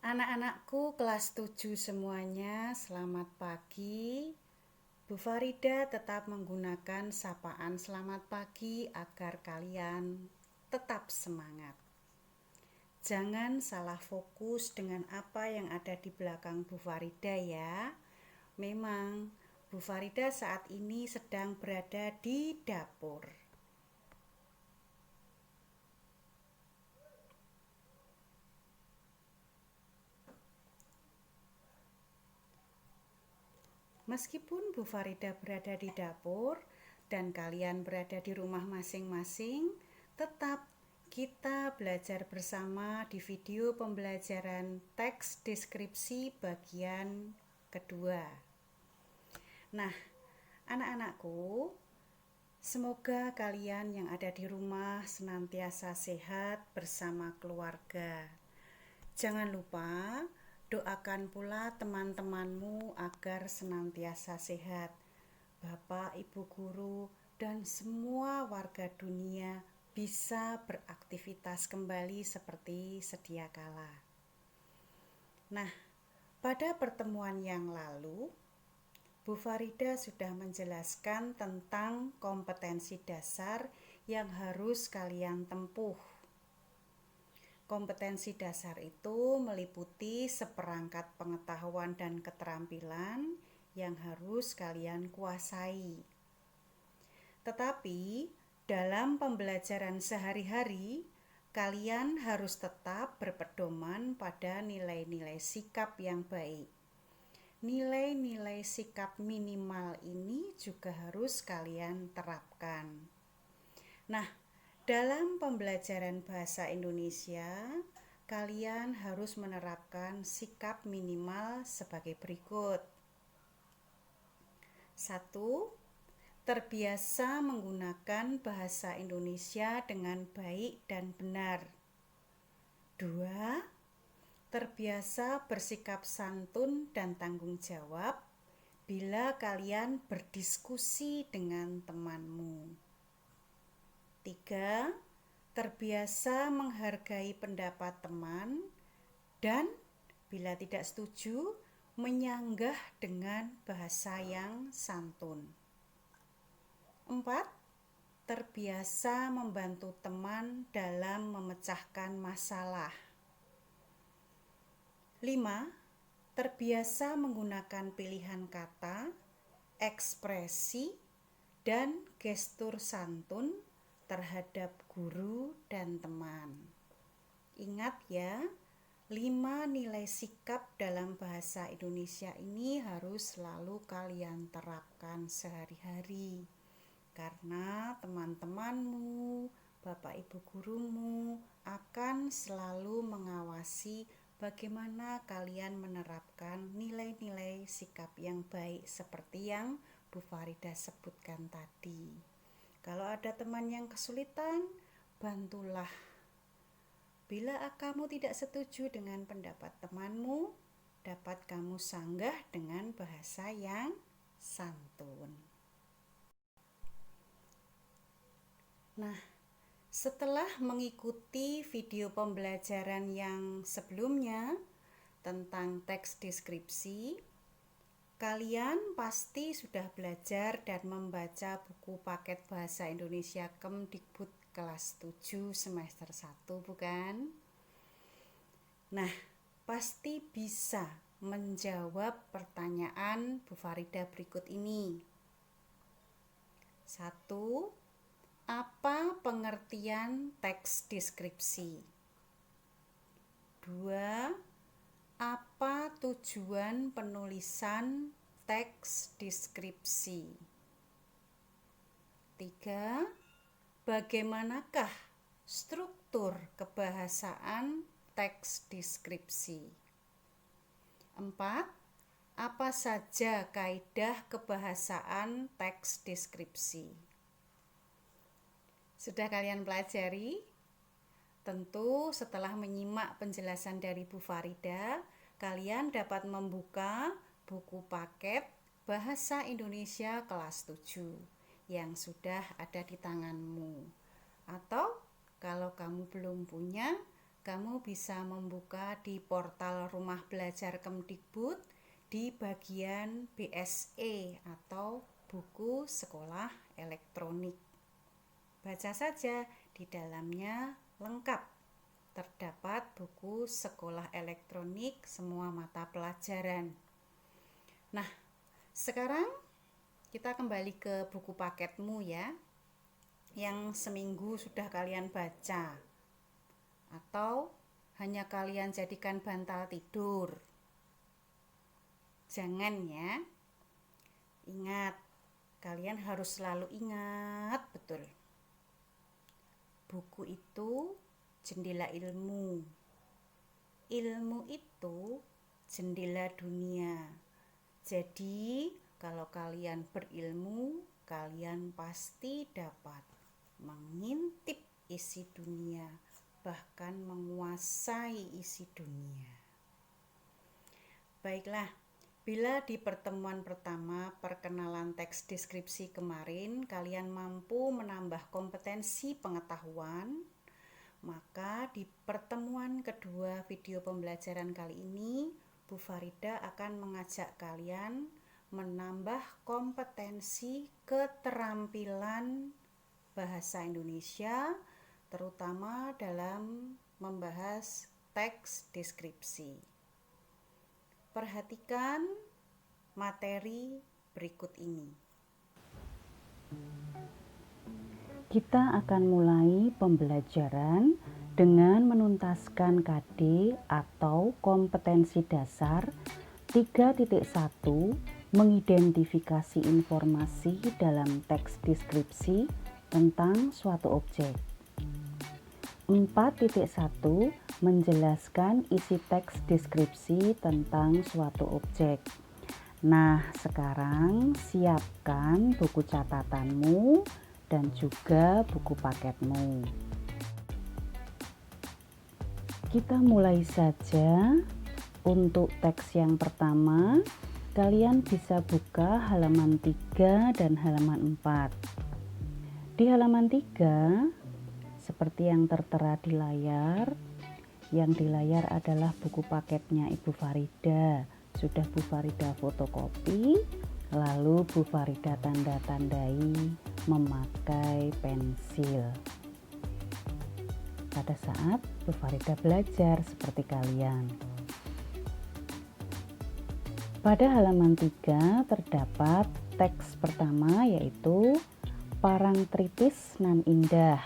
Anak-anakku kelas 7 semuanya, selamat pagi. Bu Farida tetap menggunakan sapaan selamat pagi agar kalian tetap semangat. Jangan salah fokus dengan apa yang ada di belakang Bu Farida ya. Memang Bu Farida saat ini sedang berada di dapur. Meskipun Bu Farida berada di dapur dan kalian berada di rumah masing-masing, tetap kita belajar bersama di video pembelajaran teks deskripsi bagian kedua. Nah, anak-anakku, semoga kalian yang ada di rumah senantiasa sehat bersama keluarga. Jangan lupa doakan pula teman-temanmu agar senantiasa sehat. Bapak, Ibu guru, dan semua warga dunia bisa beraktivitas kembali seperti sedia kala. Nah, pada pertemuan yang lalu, Bu Farida sudah menjelaskan tentang kompetensi dasar yang harus kalian tempuh. Kompetensi dasar itu meliputi seperangkat pengetahuan dan keterampilan yang harus kalian kuasai. Tetapi dalam pembelajaran sehari-hari, kalian harus tetap berpedoman pada nilai-nilai sikap yang baik. Nilai-nilai sikap minimal ini juga harus kalian terapkan. Nah, dalam pembelajaran bahasa Indonesia, kalian harus menerapkan sikap minimal sebagai berikut. 1. Terbiasa menggunakan bahasa Indonesia dengan baik dan benar. 2. Terbiasa bersikap santun dan tanggung jawab bila kalian berdiskusi dengan temanmu. 3. Terbiasa menghargai pendapat teman dan bila tidak setuju, menyanggah dengan bahasa yang santun. 4. Terbiasa membantu teman dalam memecahkan masalah. 5. Terbiasa menggunakan pilihan kata, ekspresi, dan gestur santun terhadap guru dan teman. Ingat ya, 5 nilai sikap dalam bahasa Indonesia ini harus selalu kalian terapkan sehari-hari. Karena teman-temanmu, Bapak Ibu gurumu akan selalu mengawasi bagaimana kalian menerapkan nilai-nilai sikap yang baik seperti yang Bu Farida sebutkan tadi. Kalau ada teman yang kesulitan, bantulah. Bila kamu tidak setuju dengan pendapat temanmu, dapat kamu sanggah dengan bahasa yang santun. Nah, setelah mengikuti video pembelajaran yang sebelumnya tentang teks deskripsi, kalian pasti sudah belajar dan membaca buku paket bahasa Indonesia Kemdikbud kelas 7 semester 1, bukan? Nah, pasti bisa menjawab pertanyaan Bu Farida berikut ini. 1. Apa pengertian teks deskripsi? 2. Apa tujuan penulisan teks deskripsi? 3. Bagaimanakah struktur kebahasaan teks deskripsi? 4. Apa saja kaidah kebahasaan teks deskripsi? Sudah kalian pelajari? Tentu setelah menyimak penjelasan dari Bu Farida, kalian dapat membuka buku paket Bahasa Indonesia kelas 7 yang sudah ada di tanganmu. Atau kalau kamu belum punya, kamu bisa membuka di portal Rumah Belajar Kemdikbud di bagian BSE atau buku sekolah elektronik. Baca saja, di dalamnya lengkap. Terdapat buku sekolah elektronik semua mata pelajaran. Nah, sekarang kita kembali ke buku paketmu ya, yang seminggu sudah kalian baca. Atau hanya kalian jadikan bantal tidur. Jangan ya. Ingat, kalian harus selalu ingat betul. Buku itu jendela ilmu. Ilmu itu jendela dunia. Jadi, kalau kalian berilmu, kalian pasti dapat mengintip isi dunia, bahkan menguasai isi dunia. Baiklah, bila di pertemuan pertama perkenalan teks deskripsi kemarin kalian mampu menambah kompetensi pengetahuan, maka di pertemuan kedua video pembelajaran kali ini Bu Farida akan mengajak kalian menambah kompetensi keterampilan bahasa Indonesia, terutama dalam membahas teks deskripsi. Perhatikan materi berikut ini. Kita akan mulai pembelajaran dengan menuntaskan KD atau kompetensi dasar 3.1, mengidentifikasi informasi dalam teks deskripsi tentang suatu objek. 4.1 menjelaskan isi teks deskripsi tentang suatu objek. Nah, sekarang siapkan buku catatanmu dan juga buku paketmu. Kita mulai saja. Untuk teks yang pertama, kalian bisa buka halaman 3 dan halaman 4. Di halaman 3, seperti yang tertera di layar, yang di layar adalah buku paketnya Ibu Farida. Sudah Bu Farida fotokopi, lalu Bu Farida tanda-tandai memakai pensil. Pada saat Bu Farida belajar seperti kalian. Pada halaman 3 terdapat teks pertama yaitu Parangtritis nan indah.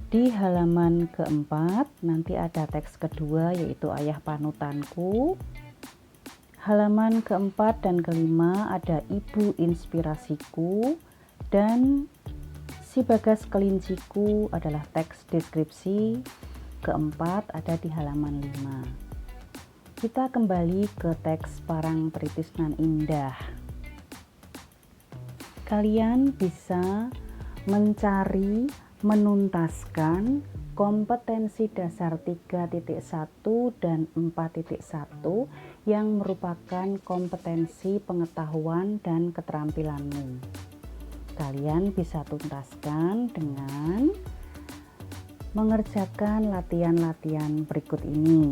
Di halaman keempat nanti ada teks kedua yaitu Ayah Panutanku. Halaman keempat dan kelima ada Ibu Inspirasiku, dan Si Bagas Kelinciku adalah teks deskripsi keempat ada di halaman 5. Kita kembali ke teks Parangtritis nan indah. Kalian bisa mencari, menuntaskan kompetensi dasar 3.1 dan 4.1 yang merupakan kompetensi pengetahuan dan keterampilanmu. Kalian bisa tuntaskan dengan mengerjakan latihan-latihan berikut ini.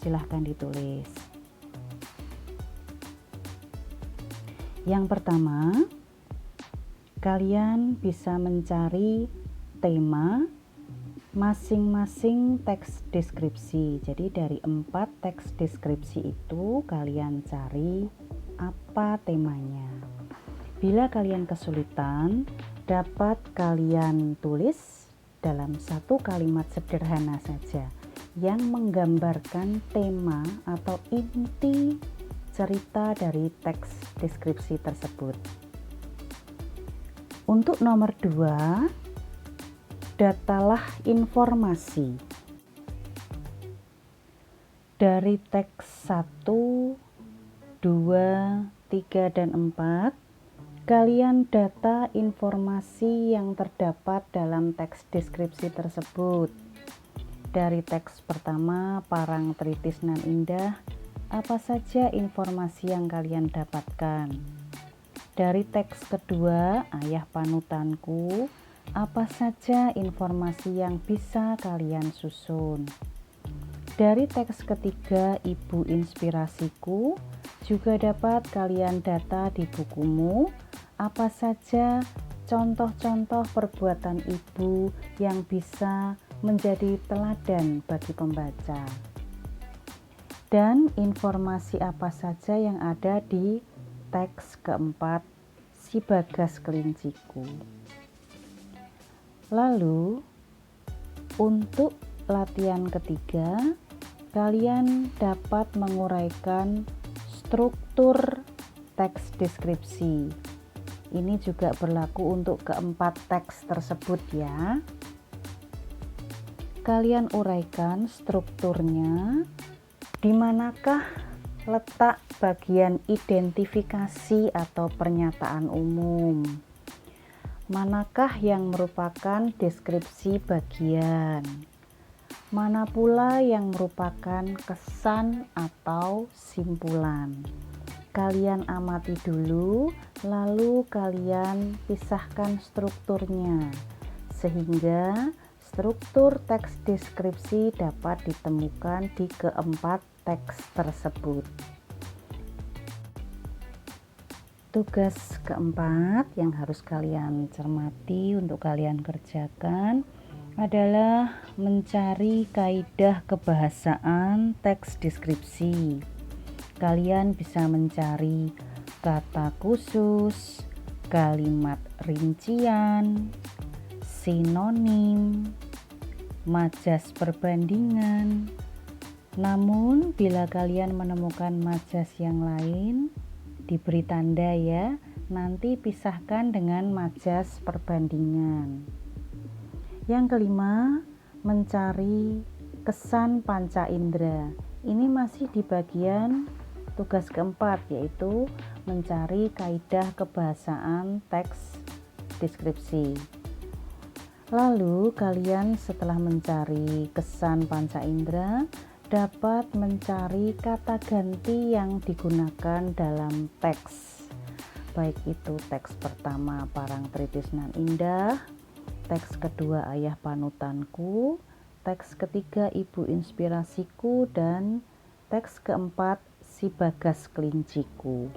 Silahkan ditulis. Yang pertama, kalian bisa mencari tema masing-masing teks deskripsi. Jadi dari 4 teks deskripsi itu kalian cari apa temanya. Bila kalian kesulitan, dapat kalian tulis dalam satu kalimat sederhana saja yang menggambarkan tema atau inti cerita dari teks deskripsi tersebut. Untuk nomor 2, datalah informasi. Dari teks 1, 2, 3, dan 4, kalian data informasi yang terdapat dalam teks deskripsi tersebut. Dari teks pertama, Parangtritis nan indah, apa saja informasi yang kalian dapatkan? Dari teks kedua, Ayah Panutanku, apa saja informasi yang bisa kalian susun. Dari teks ketiga Ibu Inspirasiku juga dapat kalian data di bukumu apa saja contoh-contoh perbuatan ibu yang bisa menjadi teladan bagi pembaca. Dan informasi apa saja yang ada di teks keempat Si Bagas Kelinciku. Lalu untuk latihan ketiga, kalian dapat menguraikan struktur teks deskripsi. Ini juga berlaku untuk keempat teks tersebut ya. Kalian uraikan strukturnya, di manakah letak bagian identifikasi atau pernyataan umum. Manakah yang merupakan deskripsi bagian? Mana pula yang merupakan kesan atau simpulan. Kalian amati dulu, lalu kalian pisahkan strukturnya, sehingga struktur teks deskripsi dapat ditemukan di keempat teks tersebut. Tugas keempat yang harus kalian cermati untuk kalian kerjakan adalah mencari kaidah kebahasaan teks deskripsi. Kalian bisa mencari kata khusus, kalimat rincian, sinonim, majas perbandingan. Namun bila kalian menemukan majas yang lain, diberi tanda ya, nanti pisahkan dengan majas perbandingan. Yang kelima, mencari kesan panca indera. Ini masih di bagian tugas keempat, yaitu mencari kaidah kebahasaan teks deskripsi. Lalu kalian setelah mencari kesan panca indera dapat mencari kata ganti yang digunakan dalam teks. Baik itu teks pertama Parangtritisnan Indah, teks kedua Ayah Panutanku, teks ketiga Ibu Inspirasiku, dan teks keempat Si Bagas Kelinciku.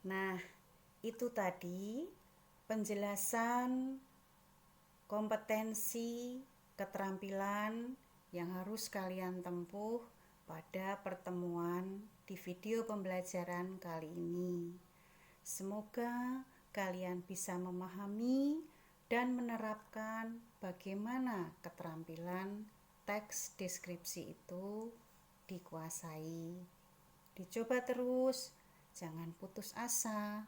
Nah, itu tadi penjelasan kompetensi keterampilan yang harus kalian tempuh pada pertemuan di video pembelajaran kali ini. Semoga kalian bisa memahami dan menerapkan bagaimana keterampilan teks deskripsi itu dikuasai. Dicoba terus, jangan putus asa,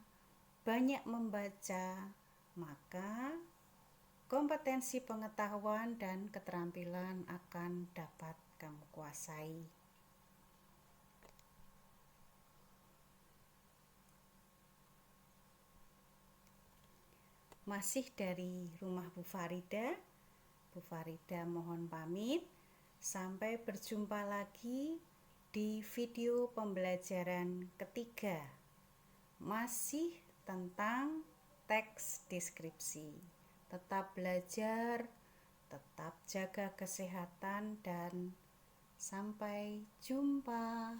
banyak membaca, maka kompetensi pengetahuan dan keterampilan akan dapat kamu kuasai. Masih dari rumah Bu Farida mohon pamit. Sampai berjumpa lagi di video pembelajaran ketiga, masih tentang teks deskripsi. Tetap belajar, tetap jaga kesehatan, dan sampai jumpa.